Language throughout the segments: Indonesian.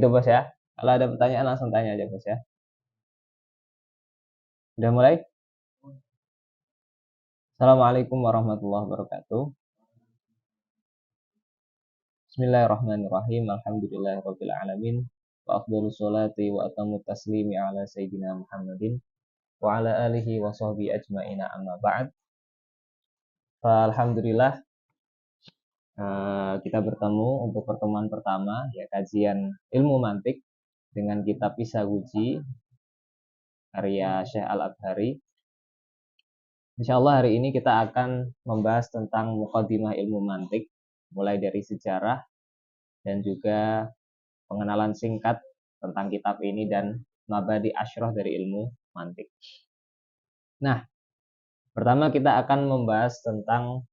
Itu bos ya. Kalau ada pertanyaan langsung tanya aja bos ya. Udah mulai? Assalamualaikum warahmatullahi wabarakatuh. Bismillahirrahmanirrahim. Alhamdulillahirabbil alamin. Wa afdhalus sholati wa atamut taslimi ala sayyidina Muhammadin wa ala alihi wa sahbihi ajmaina amma ba'd. Alhamdulillah kita bertemu untuk pertemuan pertama ya kajian ilmu mantik dengan kitab Isaguji karya Syekh Al-Abhari. Insyaallah hari ini kita akan membahas tentang muqaddimah ilmu mantik, mulai dari sejarah dan juga pengenalan singkat tentang kitab ini dan mabadi asyrah dari ilmu mantik. Nah, pertama kita akan membahas tentang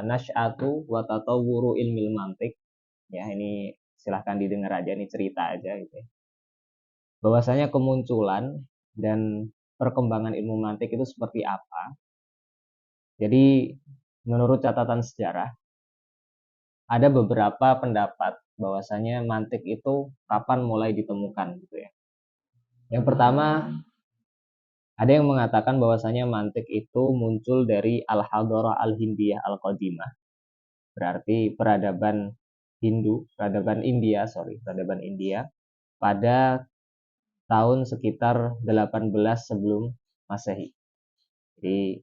nasy'atu wa tatawwuru ilmil mantik. Ya, ini silahkan didengar aja, ini cerita aja gitu ya. Bahwasanya kemunculan dan perkembangan ilmu mantik itu seperti apa. Jadi menurut catatan sejarah ada beberapa pendapat bahwasanya mantik itu kapan mulai ditemukan gitu ya. Yang pertama ada yang mengatakan bahwasanya mantik itu muncul dari Al-Hadarah Al-Hindiyah Al-Qadimah. Berarti peradaban peradaban India pada tahun sekitar 18 sebelum Masehi. Jadi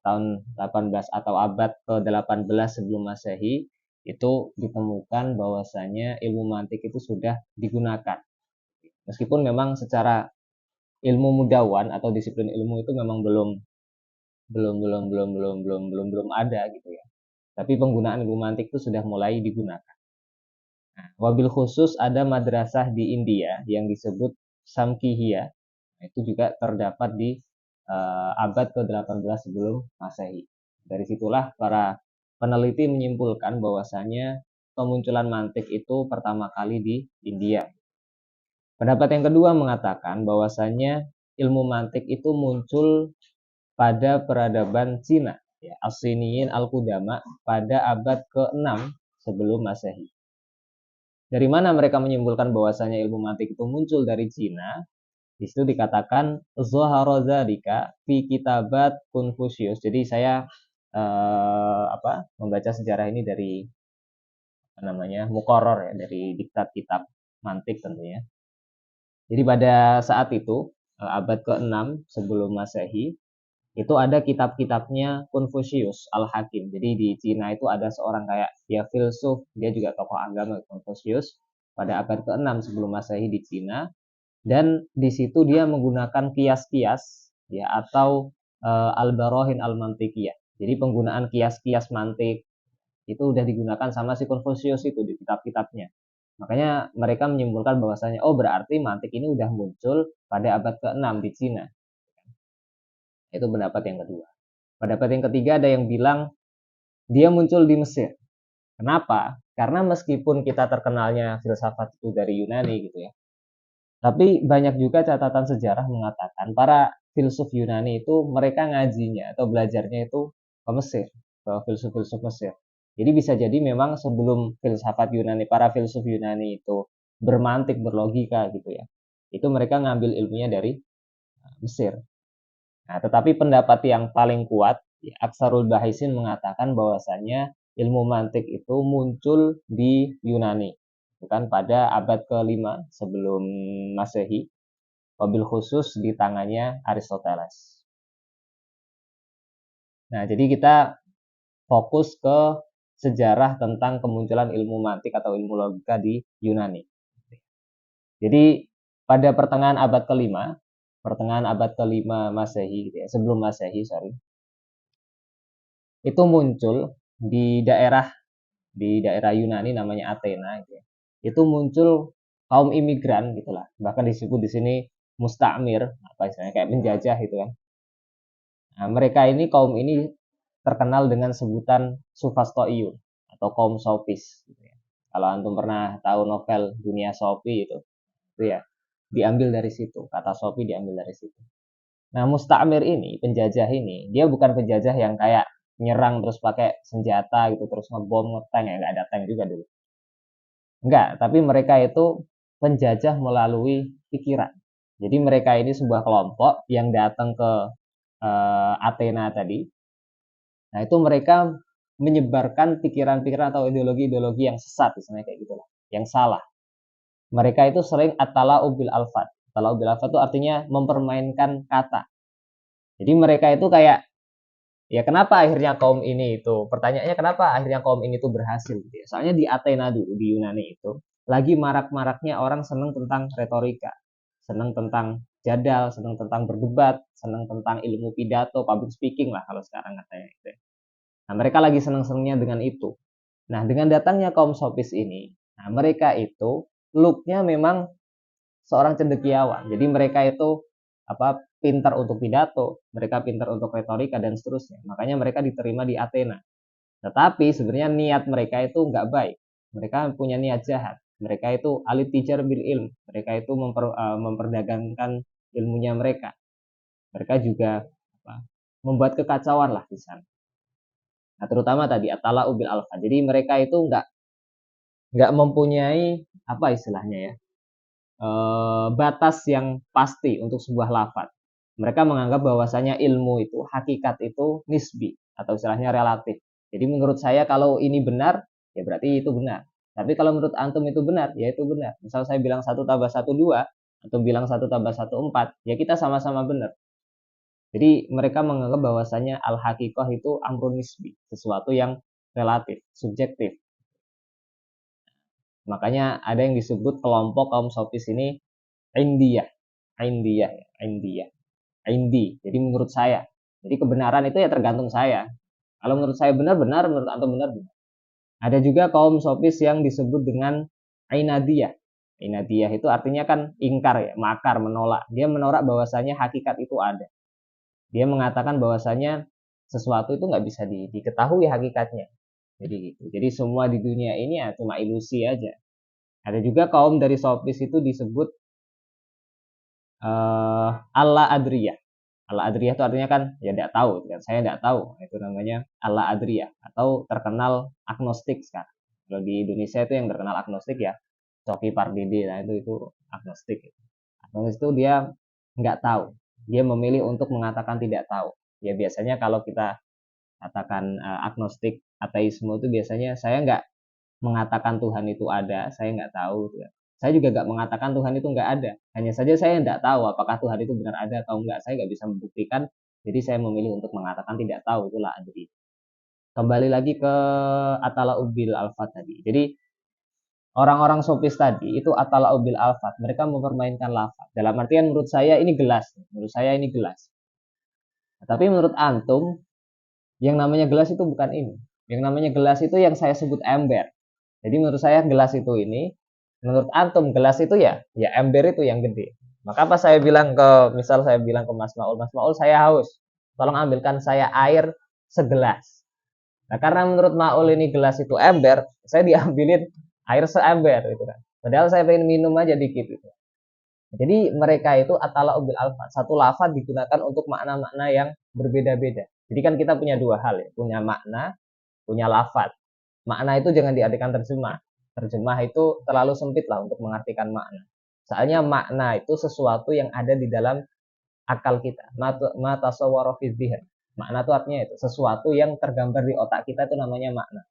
tahun 18 atau abad ke-18 sebelum Masehi itu ditemukan bahwasanya ilmu mantik itu sudah digunakan. Meskipun memang secara ilmu mudawan atau disiplin ilmu itu memang belum ada gitu ya. Tapi penggunaan ilmu mantik itu sudah mulai digunakan. Nah, wabil khusus ada madrasah di India yang disebut Samkhya. Nah, itu juga terdapat di abad ke-18 sebelum Masehi. Dari situlah para peneliti menyimpulkan bahwasanya kemunculan mantik itu pertama kali di India. Pendapat yang kedua mengatakan bahwasanya ilmu mantik itu muncul pada peradaban Cina, ya, As-Siniyin Al-Qudama pada abad ke-6 sebelum Masehi. Dari mana mereka menyimpulkan bahwasanya ilmu mantik itu muncul dari Cina? Di situ dikatakan Zahara dzalika fi kitabat Confucius. Jadi saya membaca sejarah ini dari muqarrar ya, dari diktat kitab mantik tentunya. Jadi pada saat itu abad ke-6 sebelum Masehi itu ada kitab-kitabnya Confucius Al-Hakim. Jadi di Cina itu ada seorang kayak dia filsuf, dia juga tokoh agama Confucius pada abad ke-6 sebelum Masehi di Cina. Dan di situ dia menggunakan kias-kias ya atau al-barahin al-mantikiyah. Jadi penggunaan kias-kias mantik itu udah digunakan sama si Confucius itu di kitab-kitabnya. Makanya mereka menyimpulkan bahwasanya berarti mantik ini udah muncul pada abad ke-6 di Cina. Itu pendapat yang kedua. Pendapat yang ketiga ada yang bilang dia muncul di Mesir. Kenapa? Karena meskipun kita terkenalnya filsafat itu dari Yunani gitu ya, tapi banyak juga catatan sejarah mengatakan para filsuf Yunani itu mereka ngajinya atau belajarnya itu ke Mesir, ke filsuf-filsuf Mesir. Jadi bisa jadi memang sebelum filsafat Yunani, para filsuf Yunani itu bermantik, berlogika gitu ya, itu mereka ngambil ilmunya dari Mesir. Nah, tetapi pendapat yang paling kuat, ya, Aksarul Bahisin mengatakan bahwasanya ilmu mantik itu muncul di Yunani, bukan pada abad ke-5 sebelum Masehi, wabil khusus di tangannya Aristoteles. Nah, jadi kita fokus ke sejarah tentang kemunculan ilmu mantik atau ilmu logika di Yunani. Jadi pada pertengahan abad ke-5 Masehi, ya, sebelum Masehi, itu muncul di daerah Yunani namanya Athena, gitu ya. Itu muncul kaum imigran gitulah, bahkan disebut di sini musta'mir, apa istilahnya kayak penjajah gitu kan. Nah, mereka ini kaum ini terkenal dengan sebutan Sufastoiyun atau kaum Sofis. Gitu ya. Kalau antum pernah tahu novel Dunia Sofi itu ya diambil dari situ, kata Sofi diambil dari situ. Nah, musta'mir ini, penjajah ini, dia bukan penjajah yang kayak nyerang terus pakai senjata gitu, terus ngebom, ngetank, ya nggak ada tank juga dulu. Enggak, tapi mereka itu penjajah melalui pikiran. Jadi mereka ini sebuah kelompok yang datang ke Athena tadi. Nah, itu mereka menyebarkan pikiran-pikiran atau ideologi-ideologi yang sesat, misalnya kayak gitulah, yang salah. Mereka itu sering at-tala'ub bil alfat. At-tala'ub bil alfat itu artinya mempermainkan kata. Jadi mereka itu kayak, ya kenapa akhirnya kaum ini itu, pertanyaannya kenapa akhirnya kaum ini tuh berhasil gitu ya. Soalnya di Athena dulu, di Yunani itu, lagi marak-maraknya orang seneng tentang retorika, seneng tentang jadal, seneng tentang berdebat, seneng tentang ilmu pidato, public speaking lah kalau sekarang katanya itu. Nah, mereka lagi seneng-senengnya dengan itu. Nah, dengan datangnya kaum sofis ini, nah mereka itu looknya memang seorang cendekiawan. Jadi mereka itu pintar untuk pidato, mereka pintar untuk retorika dan seterusnya. Makanya mereka diterima di Athena. Tetapi sebenarnya niat mereka itu nggak baik. Mereka punya niat jahat. Mereka itu alit tijar bil ilm. Mereka itu memperdagangkan ilmunya mereka. Mereka juga membuat kekacauan lah di sana. Nah, terutama tadi atala ubil alfa. Jadi mereka itu nggak mempunyai apa istilahnya ya, batas yang pasti untuk sebuah lafaz. Mereka menganggap bahwasanya ilmu itu, hakikat itu nisbi atau istilahnya relatif. Jadi menurut saya kalau ini benar, ya berarti itu benar. Tapi kalau menurut antum itu benar, ya itu benar. Misal saya bilang 1 tambah 1 2, atau bilang 1 tambah 1 4, ya kita sama-sama benar. Jadi mereka menganggap bahwasanya al-hakikoh itu amrun nisbi, sesuatu yang relatif, subjektif. Makanya ada yang disebut kelompok kaum sofis ini Indiyah, Indiyah, Indiyah, Indi. Jadi menurut saya. Jadi kebenaran itu ya tergantung saya. Kalau menurut saya benar, benar. Menurut antum benar, benar. Ada juga kaum sofis yang disebut dengan Ainadiyah. Ainadiyah itu artinya kan ingkar ya, makar, menolak. Dia menolak bahwasanya hakikat itu ada. Dia mengatakan bahwasanya sesuatu itu nggak bisa diketahui hakikatnya. Jadi gitu. Jadi semua di dunia ini ya cuma ilusi aja. Ada juga kaum dari sofis itu disebut Allah adriyah. Allah adriyah itu artinya kan ya tidak tahu, kan saya tidak tahu. Itu namanya Allah adriyah atau terkenal agnostik sekarang. Kalau di Indonesia itu yang terkenal agnostik ya Coki Pardede, nah itu agnostik. Agnostik itu dia nggak tahu, dia memilih untuk mengatakan tidak tahu. Ya biasanya kalau kita katakan agnostik ateisme itu biasanya saya nggak mengatakan Tuhan itu ada, saya nggak tahu. Gitu ya. Saya juga nggak mengatakan Tuhan itu nggak ada. Hanya saja saya nggak tahu apakah Tuhan itu benar ada atau enggak. Saya nggak bisa membuktikan. Jadi saya memilih untuk mengatakan tidak tahu. Itulah adri. Kembali lagi ke atala ubil alfat tadi. Jadi orang-orang sofis tadi itu atala ubil alfat. Mereka mempermainkan lafaz. Dalam artian menurut saya ini gelas. Menurut saya ini gelas. Tapi menurut antum, yang namanya gelas itu bukan ini. Yang namanya gelas itu yang saya sebut ember. Jadi menurut saya gelas itu ini, menurut antum gelas itu ya ember itu yang gede. Maka apa saya bilang misal saya bilang ke Mas Maul saya haus, tolong ambilkan saya air segelas. Nah karena menurut Maul ini gelas itu ember, saya diambilin air seember gitu kan. Padahal saya pengen minum aja dikit gitu. Jadi mereka itu atala ubil alfat, satu lafaz digunakan untuk makna-makna yang berbeda-beda. Jadi kan kita punya dua hal ya, punya makna, punya lafaz. Makna itu jangan diartikan terjemah. Terjemah itu terlalu sempit lah untuk mengartikan makna. Soalnya makna itu sesuatu yang ada di dalam akal kita. Mata sawarofidzihan. Makna itu artinya itu sesuatu yang tergambar di otak kita itu namanya makna.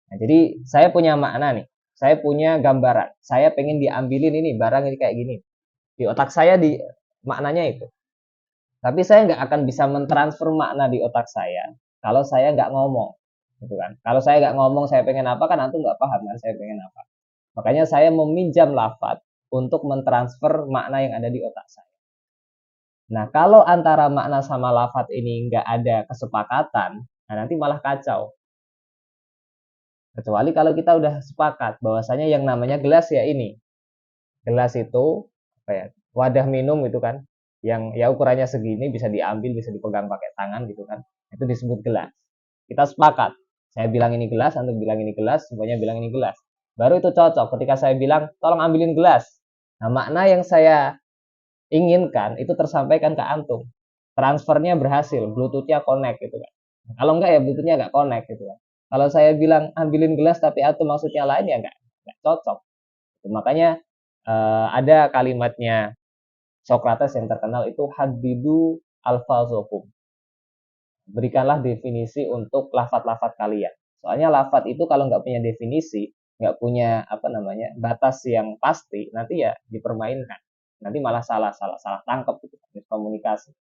Nah, jadi saya punya makna nih. Saya punya gambaran. Saya pengen diambilin ini barang ini kayak gini. Di otak saya di maknanya itu. Tapi saya nggak akan bisa mentransfer makna di otak saya kalau saya nggak ngomong, gitu kan? Kalau saya nggak ngomong saya pengen apa kan antum nggak paham kan saya pengen apa. Makanya saya meminjam lafaz untuk mentransfer makna yang ada di otak saya. Nah kalau antara makna sama lafaz ini nggak ada kesepakatan, nah nanti malah kacau. Kecuali kalau kita udah sepakat bahwasanya yang namanya gelas ya ini. Gelas itu apa ya? Wadah minum itu kan yang ya ukurannya segini bisa diambil, bisa dipegang pakai tangan gitu kan. Itu disebut gelas. Kita sepakat. Saya bilang ini gelas, antum bilang ini gelas, semuanya bilang ini gelas. Baru itu cocok ketika saya bilang tolong ambilin gelas. Nah, makna yang saya inginkan itu tersampaikan ke antum. Transfernya berhasil, Bluetooth-nya connect gitu kan. Kalau enggak ya Bluetooth-nya enggak connect gitu kan. Kalau saya bilang ambilin gelas tapi antum maksudnya lain ya enggak nggak cocok. Makanya ada kalimatnya Socrates yang terkenal itu hadidu alfazokum. Berikanlah definisi untuk lafat-lafat kalian. Soalnya lafat itu kalau nggak punya definisi, nggak punya apa namanya batas yang pasti, nanti ya dipermainkan. Nanti malah salah tangkap gitu, komunikasi.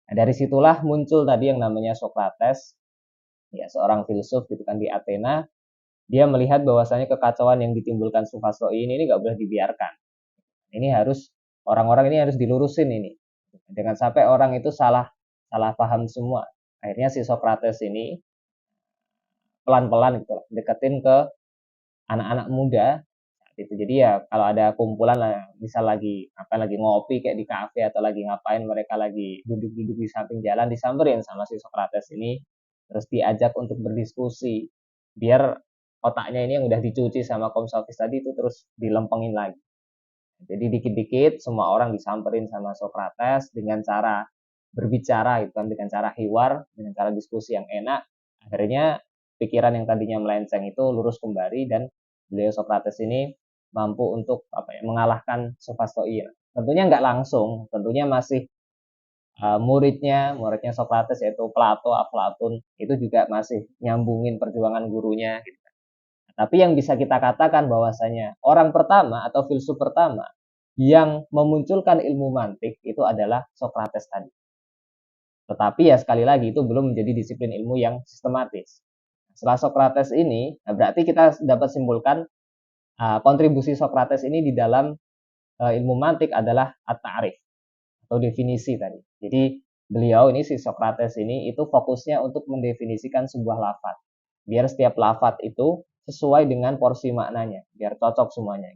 Nah, dari situlah muncul tadi yang namanya Socrates, ya seorang filsuf gitu kan di Athena. Dia melihat bahwasanya kekacauan yang ditimbulkan Sufastoi ini nggak boleh dibiarkan. Ini harus orang-orang ini harus dilurusin ini. Jangan sampai orang itu salah paham semua. Akhirnya si Socrates ini pelan-pelan gitu deketin ke anak-anak muda gitu. Jadi ya kalau ada kumpulan lah, misal lagi ngopi kayak di kafe atau lagi ngapain mereka lagi duduk-duduk di samping jalan disamperin sama si Socrates ini terus diajak untuk berdiskusi biar otaknya ini yang udah dicuci sama kaum sofis tadi itu terus dilempengin lagi. Jadi dikit-dikit semua orang disamperin sama Socrates dengan cara berbicara gitu kan, dengan cara hiwar, dengan cara diskusi yang enak. Akhirnya pikiran yang tadinya melenceng itu lurus kembali dan beliau Socrates ini mampu untuk mengalahkan Sophostoi. Tentunya nggak langsung, tentunya masih muridnya Socrates yaitu Plato, Aflatun itu juga masih nyambungin perjuangan gurunya gitu. Tapi yang bisa kita katakan bahwasanya orang pertama atau filsuf pertama yang memunculkan ilmu mantik itu adalah Socrates tadi. Tetapi ya sekali lagi itu belum menjadi disiplin ilmu yang sistematis. Setelah Socrates ini, berarti kita dapat simpulkan kontribusi Socrates ini di dalam ilmu mantik adalah at-ta'rif atau definisi tadi. Jadi beliau ini si Socrates ini itu fokusnya untuk mendefinisikan sebuah lafaz. Biar setiap lafaz itu sesuai dengan porsi maknanya, biar cocok semuanya.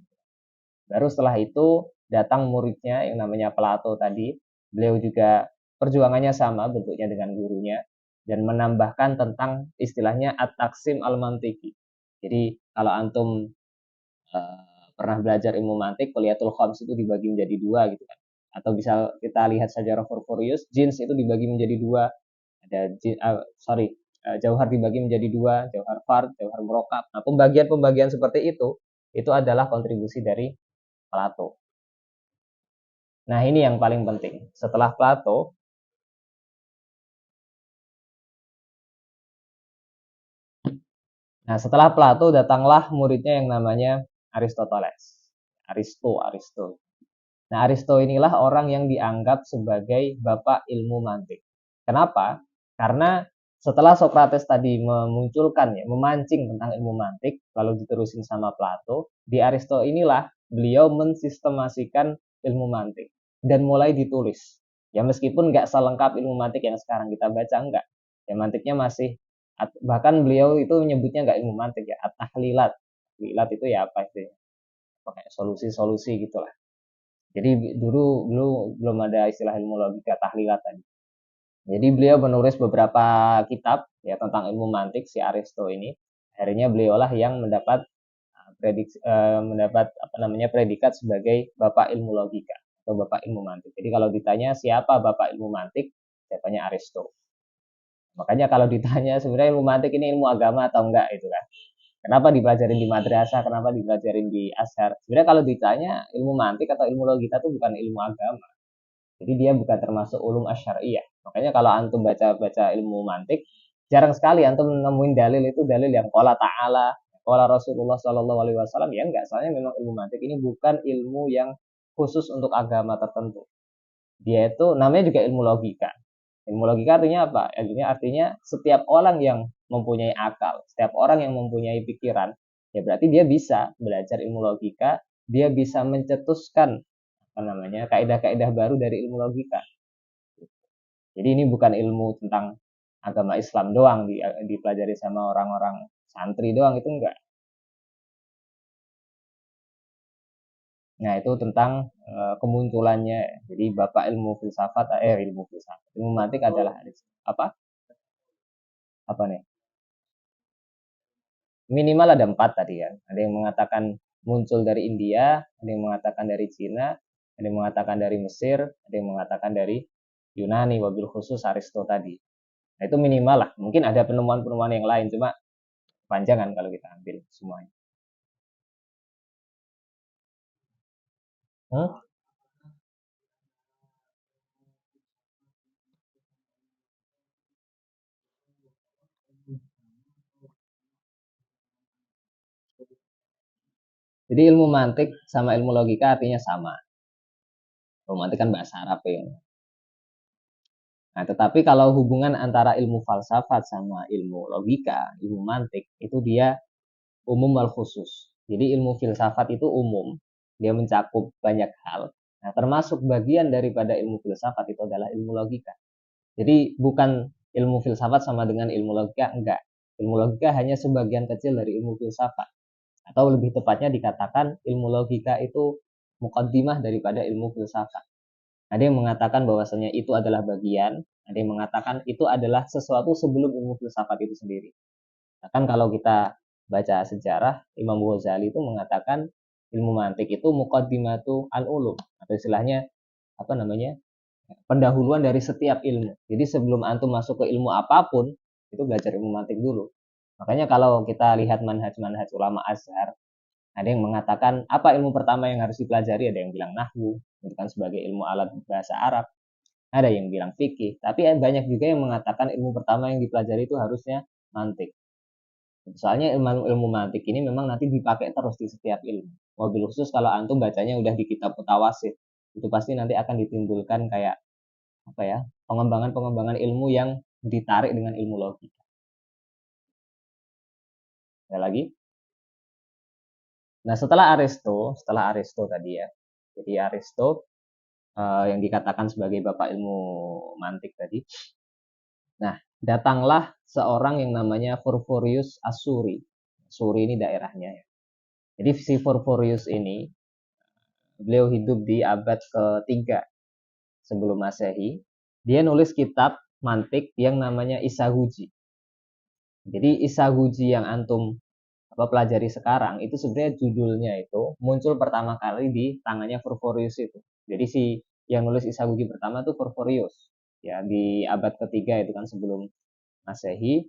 Baru setelah itu datang muridnya yang namanya Plato tadi. Beliau juga perjuangannya sama bentuknya dengan gurunya dan menambahkan tentang istilahnya at-taqsim al-mantiki. Jadi kalau antum pernah belajar ilmu mantik, kuliatul khams itu dibagi menjadi dua gitu kan. Atau bisa kita lihat sajarah Furfurius, jins itu dibagi menjadi dua. Ada jauhar dibagi menjadi dua, jauhar fard, jauhar murokab. Nah, pembagian-pembagian seperti itu adalah kontribusi dari Plato. Nah, ini yang paling penting. Setelah Plato, datanglah muridnya yang namanya Aristoteles. Aristo. Nah, Aristo inilah orang yang dianggap sebagai bapak ilmu mantik. Kenapa? Karena setelah Socrates tadi memunculkan ya, memancing tentang ilmu mantik, lalu diterusin sama Plato, di Aristo inilah beliau mensistemasikan ilmu mantik dan mulai ditulis. Ya meskipun nggak selengkap ilmu mantik yang sekarang kita baca, enggak. Ya mantiknya masih, bahkan beliau itu menyebutnya nggak ilmu mantik ya, at-tahlilat. Tahlilat itu ya apa itu ya? Pakai solusi-solusi gitulah. Jadi dulu belum ada istilah ilmu logika tahlilat tadi. Jadi beliau menulis beberapa kitab ya tentang ilmu mantik si Aristo ini. Akhirnya beliaulah yang mendapat predikat sebagai bapak ilmu logika atau bapak ilmu mantik. Jadi kalau ditanya siapa bapak ilmu mantik, jawabannya Aristo. Makanya kalau ditanya sebenarnya ilmu mantik ini ilmu agama atau enggak itu kan. Kenapa dipelajarin di madrasah, kenapa dipelajarin di Azhar? Sebenarnya kalau ditanya ilmu mantik atau ilmu logika itu bukan ilmu agama. Jadi dia bukan termasuk ulum asyariyah. Makanya kalau antum baca-baca ilmu mantik, jarang sekali antum nemuin dalil itu dalil yang qala ta'ala, qala Rasulullah Shallallahu alaihi wasallam ya enggak. Soalnya memang ilmu mantik ini bukan ilmu yang khusus untuk agama tertentu. Dia itu namanya juga ilmu logika. Ilmu logika artinya apa? Artinya setiap orang yang mempunyai akal, setiap orang yang mempunyai pikiran, ya berarti dia bisa belajar ilmu logika, dia bisa mencetuskan kaidah-kaidah baru dari ilmu logika. Jadi ini bukan ilmu tentang agama Islam doang dipelajari sama orang-orang santri doang, itu enggak. Nah, itu tentang kemunculannya. Jadi bapak ilmu mantik adalah apa? Apa nih? Minimal ada 4 tadi ya. Ada yang mengatakan muncul dari India, ada yang mengatakan dari Cina, ada yang mengatakan dari Mesir, ada yang mengatakan dari Yunani, wabil khusus Aristo tadi. Nah, itu minimal lah. Mungkin ada penemuan-penemuan yang lain, cuma panjangan kalau kita ambil semuanya. Hmm? Jadi ilmu mantik sama ilmu logika artinya sama. Ilmu mantik kan bahasa Arab ya. Nah, tetapi kalau hubungan antara ilmu falsafat sama ilmu logika, ilmu mantik, itu dia umum wal khusus. Jadi ilmu filsafat itu umum, dia mencakup banyak hal. Nah, termasuk bagian daripada ilmu filsafat itu adalah ilmu logika. Jadi bukan ilmu filsafat sama dengan ilmu logika, enggak. Ilmu logika hanya sebagian kecil dari ilmu filsafat. Atau lebih tepatnya dikatakan ilmu logika itu mukaddimah daripada ilmu filsafat. Ada yang mengatakan bahwasanya itu adalah bagian, ada yang mengatakan itu adalah sesuatu sebelum ilmu filsafat itu sendiri. Bahkan kalau kita baca sejarah, Imam Ghazali itu mengatakan ilmu mantik itu muqaddimatu al-ulum, atau istilahnya apa namanya, pendahuluan dari setiap ilmu. Jadi sebelum antum masuk ke ilmu apapun, itu belajar ilmu mantik dulu. Makanya kalau kita lihat manhaj-manhaj ulama Azhar, ada yang mengatakan apa ilmu pertama yang harus dipelajari, ada yang bilang nahwu, itu kan sebagai ilmu alat bahasa Arab. Ada yang bilang fikih, tapi banyak juga yang mengatakan ilmu pertama yang dipelajari itu harusnya mantik. Soalnya ilmu mantik ini memang nanti dipakai terus di setiap ilmu. Mobil khusus kalau antum bacanya udah di kitab Mutawasit, itu pasti nanti akan ditimbulkan kayak apa ya, pengembangan-pengembangan ilmu yang ditarik dengan ilmu logika. Ada lagi? Nah, setelah Aristo tadi ya. Jadi Aristo yang dikatakan sebagai bapak ilmu mantik tadi. Nah, datanglah seorang yang namanya Furfurius Asuri. Asuri ini daerahnya ya. Jadi si Furfurius ini, beliau hidup di abad ketiga sebelum Masehi. Dia nulis kitab mantik yang namanya Isaguji. Jadi Isaguji yang antum apa pelajari sekarang itu sebenarnya judulnya itu muncul pertama kali di tangannya Furfurius itu. Jadi si yang nulis Isaguji pertama itu Furfurius ya di abad ketiga itu kan sebelum Masehi.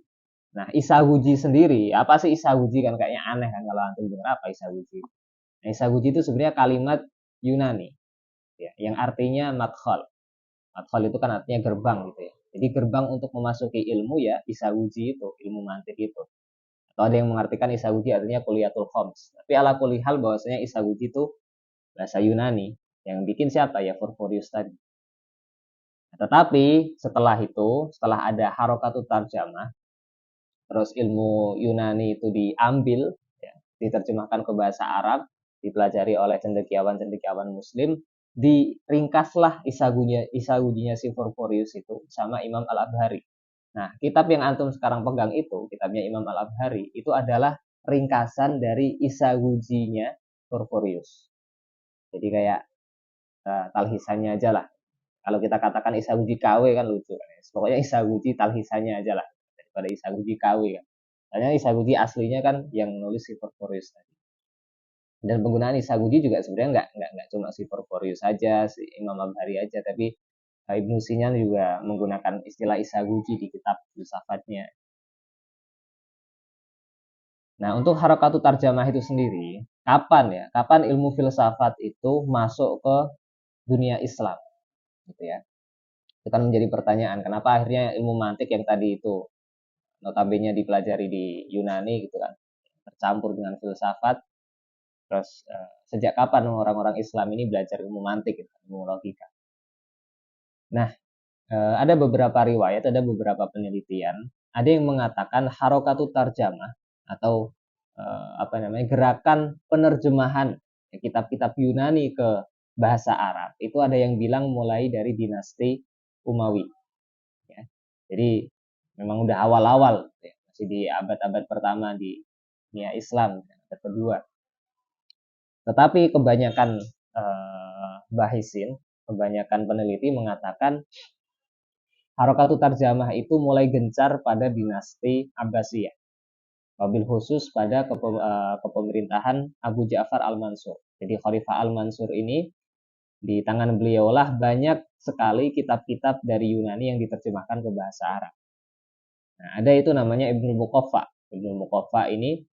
Nah, Isaguji sendiri, apa sih Isaguji kan kayaknya aneh kan kalau antum dengar apa Isaguji. Nah, Isaguji itu sebenarnya kalimat Yunani ya, yang artinya madkhal. Madkhal itu kan artinya gerbang gitu ya. Jadi gerbang untuk memasuki ilmu ya Isaguji itu, ilmu mantik itu. Atau ada yang mengartikan Isaguji artinya kuliatul khoms. Tapi ala kulihal bahwasanya Isaguji itu bahasa Yunani. Yang bikin siapa ya Furfurius tadi. Tetapi setelah itu, setelah ada harokatut tarjamah, terus ilmu Yunani itu diambil, ya, diterjemahkan ke bahasa Arab, dipelajari oleh cendekiawan-cendekiawan Muslim, diringkaslah isagujinya si Furfurius itu sama Imam Al-Abhari. Nah, kitab yang antum sekarang pegang itu, kitabnya Imam Al-Abhari, itu adalah ringkasan dari isagujinya Furfurius. Jadi kayak talhisannya aja lah. Kalau kita katakan Isaguji KW kan lucu kan. Pokoknya Isaguji talhisannya aja lah daripada Isaguji KW kan. Soalnya Isaguji aslinya kan yang nulis si Porforius tadi. Dan penggunaan Isaguji juga sebenarnya nggak cuma si Porforius saja, si Imam Abhari aja, tapi Ibnu Sina juga menggunakan istilah Isaguji di kitab filsafatnya. Nah, untuk harakatu tarjamah itu sendiri, kapan ya? Kapan ilmu filsafat itu masuk ke dunia Islam? Gitu ya. Itu kan menjadi pertanyaan, kenapa akhirnya ilmu mantik yang tadi itu notabene dipelajari di Yunani gitu kan, tercampur dengan filsafat, terus sejak kapan orang-orang Islam ini belajar ilmu mantik gitu, ilmu logika. Nah, ada beberapa riwayat, ada beberapa penelitian, ada yang mengatakan harokatut tarjamah atau apa namanya gerakan penerjemahan kitab-kitab Yunani ke bahasa Arab itu ada yang bilang mulai dari dinasti Umawi ya. Jadi memang udah awal-awal ya, masih di abad-abad pertama di dunia Islam abad kedua. Tetapi kebanyakan bahisin, kebanyakan peneliti mengatakan harokatu tarjamah itu mulai gencar pada dinasti Abbasiyah. Wabil khusus pada kepemerintahan Abu Ja'far Al-Mansur. Jadi Khalifah Al-Mansur ini di tangan beliaulah banyak sekali kitab-kitab dari Yunani yang diterjemahkan ke bahasa Arab. Nah, ada itu namanya Ibnu Muqaffa. Ibnu Muqaffa ini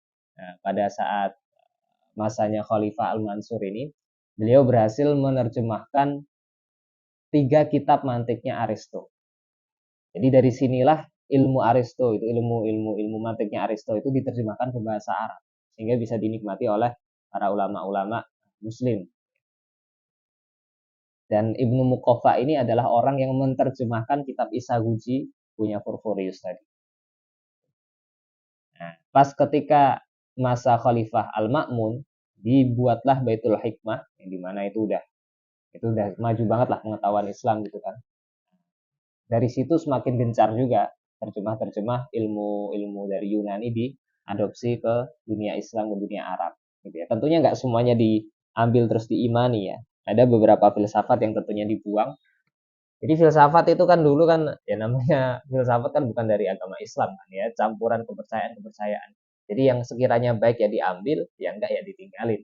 pada saat masanya Khalifah Al-Mansur ini, beliau berhasil menerjemahkan 3 kitab mantiknya Aristo. Jadi dari sinilah ilmu Aristo itu ilmu mantiknya Aristo itu diterjemahkan ke bahasa Arab sehingga bisa dinikmati oleh para ulama-ulama muslim. Dan Ibnu Muqaffa ini adalah orang yang menerjemahkan kitab Isaguji punya Porphyrius tadi. Nah, pas ketika masa Khalifah Al-Ma'mun dibuatlah Baitul Hikmah yang dimana itu udah maju banget lah pengetahuan Islam gitu kan. Dari situ semakin gencar juga terjemah-terjemah ilmu-ilmu dari Yunani diadopsi ke dunia Islam, ke dunia Arab gitu ya. Tentunya nggak semuanya diambil terus diimani ya. Ada beberapa filsafat yang tentunya dibuang. Jadi filsafat itu kan dulu kan ya namanya filsafat kan bukan dari agama Islam kan ya, campuran kepercayaan-kepercayaan. Jadi yang sekiranya baik ya diambil, yang enggak ya ditinggalin.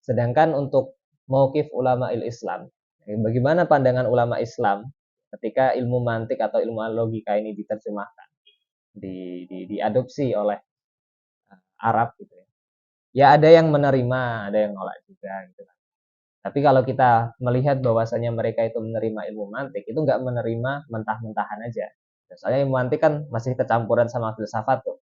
Sedangkan untuk mauqif ulama Islam, bagaimana pandangan ulama Islam ketika ilmu mantik atau ilmu logika ini diterjemahkan, diadopsi oleh Arab gitu ya. Ya ada yang menerima, ada yang nolak juga gitu kan. Tapi kalau kita melihat bahwasanya mereka itu menerima ilmu mantik, itu nggak menerima mentah-mentahan aja. Soalnya ilmu mantik kan masih kecampuran sama filsafat tuh.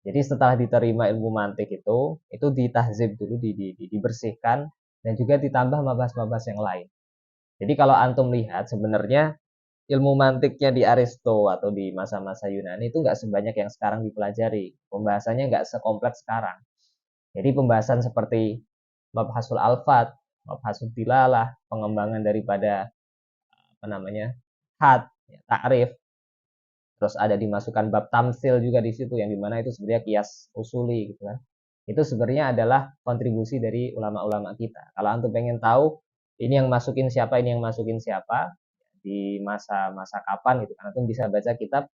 Jadi setelah diterima ilmu mantik itu ditahzib dulu, dibersihkan, dan juga ditambah mabahas-mabahas yang lain. Jadi kalau antum lihat sebenarnya ilmu mantiknya di Aristo atau di masa-masa Yunani itu nggak sebanyak yang sekarang dipelajari. Pembahasannya nggak sekompleks sekarang. Jadi pembahasan seperti mabhasul alfat, mabhasul dilalah, pengembangan daripada apa namanya had, ya, ta'rif, terus ada dimasukkan bab tamsil juga di situ yang dimana itu sebenarnya kias usuli gitu kan. Itu sebenarnya adalah kontribusi dari ulama-ulama kita. Kalau antum pengen tahu ini yang masukin siapa, ini yang masukin siapa di masa-masa kapan gitu kan, antum bisa baca kitab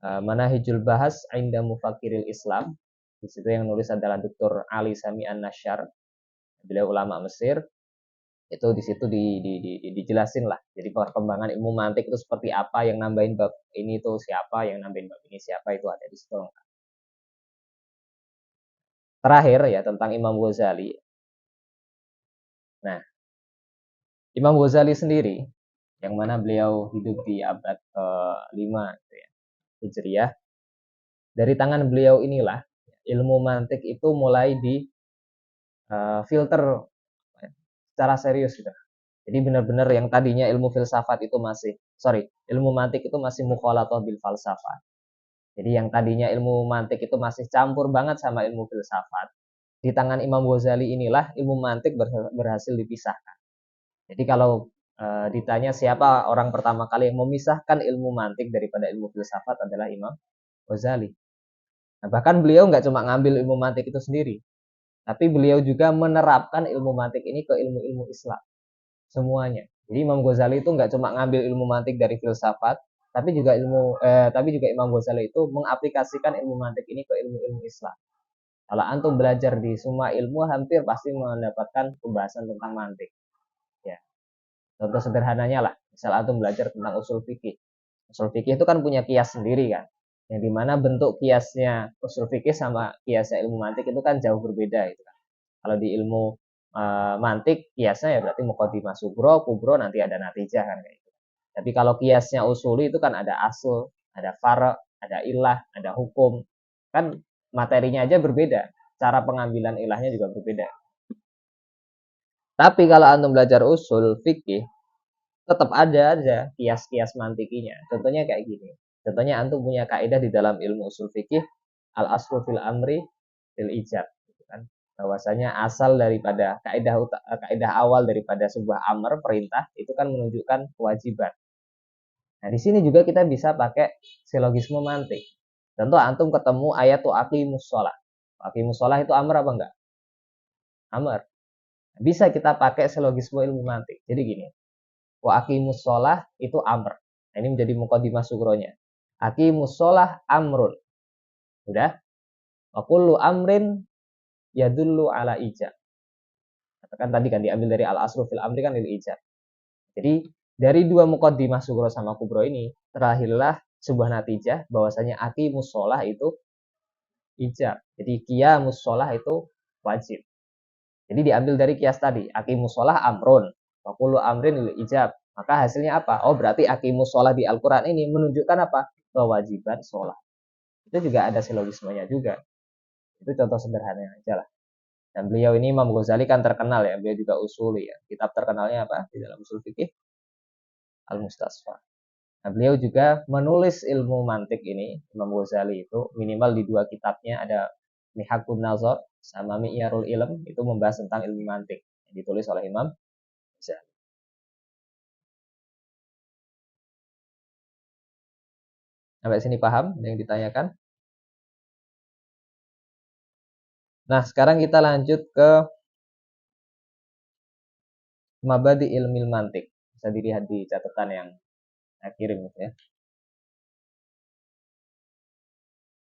Manahijul Bahas Inda Mufakiril Islam. Di situ yang nulis adalah Dr. Ali Sami An-Nasyar. Beliau ulama Mesir. Itu di situ dijelasin lah. Jadi perkembangan ilmu mantik itu seperti apa, yang nambahin bab ini tuh siapa, yang nambahin bab ini siapa, itu ada di situ. Terakhir ya tentang Imam Ghazali. Nah, Imam Ghazali sendiri yang mana beliau hidup di abad ke-5 gitu ya, Hijriah. Dari tangan beliau inilah ilmu mantik itu mulai di filter secara serius gitu. Jadi benar-benar yang tadinya ilmu filsafat itu ilmu mantik itu masih mukhalatoh bil falsafah. Jadi yang tadinya ilmu mantik itu masih campur banget sama ilmu filsafat. Di tangan Imam Ghazali inilah ilmu mantik berhasil dipisahkan. Jadi kalau ditanya siapa orang pertama kali yang memisahkan ilmu mantik daripada ilmu filsafat adalah Imam Ghazali. Nah, bahkan beliau nggak cuma ngambil ilmu mantik itu sendiri, tapi beliau juga menerapkan ilmu mantik ini ke ilmu-ilmu Islam semuanya. Jadi Imam Ghazali itu nggak cuma ngambil ilmu mantik dari filsafat, tapi juga Imam Ghazali itu mengaplikasikan ilmu mantik ini ke ilmu-ilmu Islam. Kalau antum belajar di semua ilmu hampir pasti mendapatkan pembahasan tentang mantik. Ya, contoh sederhananya lah, misal antum belajar tentang usul fikih. Usul fikih itu kan punya kias sendiri kan, yang dimana bentuk kiasnya usul fikih sama kiasnya ilmu mantik itu kan jauh berbeda gitu kan. Kalau di ilmu mantik kiasnya ya berarti muqaddimah sugro, kubro, nanti ada natijah kan kayak gitu. Tapi kalau kiasnya usuli itu kan ada asl, ada far, ada ilah, ada hukum. Kan materinya aja berbeda, cara pengambilan ilahnya juga berbeda. Tapi kalau antum belajar usul fikih, tetap ada aja kias-kias mantikinya. Contohnya kayak gini. Contohnya antum punya kaidah di dalam ilmu usul fikih, al aslu fil amri fil ijab, gitu kan. Bahwasanya asal daripada kaidah awal daripada sebuah amr perintah itu kan menunjukkan kewajiban. Nah, di sini juga kita bisa pakai silogisme mantik. Contoh antum ketemu ayat tu aqimus shalah. Aqimus shalah itu amr apa enggak? Amr. Bisa kita pakai silogisme ilmu mantik. Jadi gini, wa aqimus shalah itu amr. Nah, ini menjadi muqaddimah sugronya. Aqimus shalah amrun. Udah? Wa kullu amrin yadullu ala ijab. Katakan tadi kan diambil dari al asru fil amri kan lil ijab. Jadi dari dua muqaddimah sugro sama kubro ini terlahirlah sebuah natijah bahwasanya aqimus shalah itu ijab. Jadi qiyamus shalah itu wajib. Jadi diambil dari kias tadi, aqimus shalah amrun, wa kullu amrin lil ijab. Maka hasilnya apa? Oh, berarti aqimus shalah di Al-Qur'an ini menunjukkan apa? Kewajiban sholat. Itu juga ada silogismenya juga. Itu contoh sederhananya aja lah. Dan beliau ini Imam Ghazali kan terkenal ya, beliau juga usuli ya. Kitab terkenalnya apa di dalam usul fikih? Al-Mustasfa. Nah, beliau juga menulis ilmu mantik ini, Imam Ghazali itu minimal di dua kitabnya ada Mihakun Nazar sama Mi'yarul Ilm, itu membahas tentang ilmu mantik yang ditulis oleh Imam Ghazali. Sampai sini paham yang ditanyakan? Nah, sekarang kita lanjut ke Mabadi Ilmil Mantik. Bisa dilihat di catatan yang saya kirim gitu ya.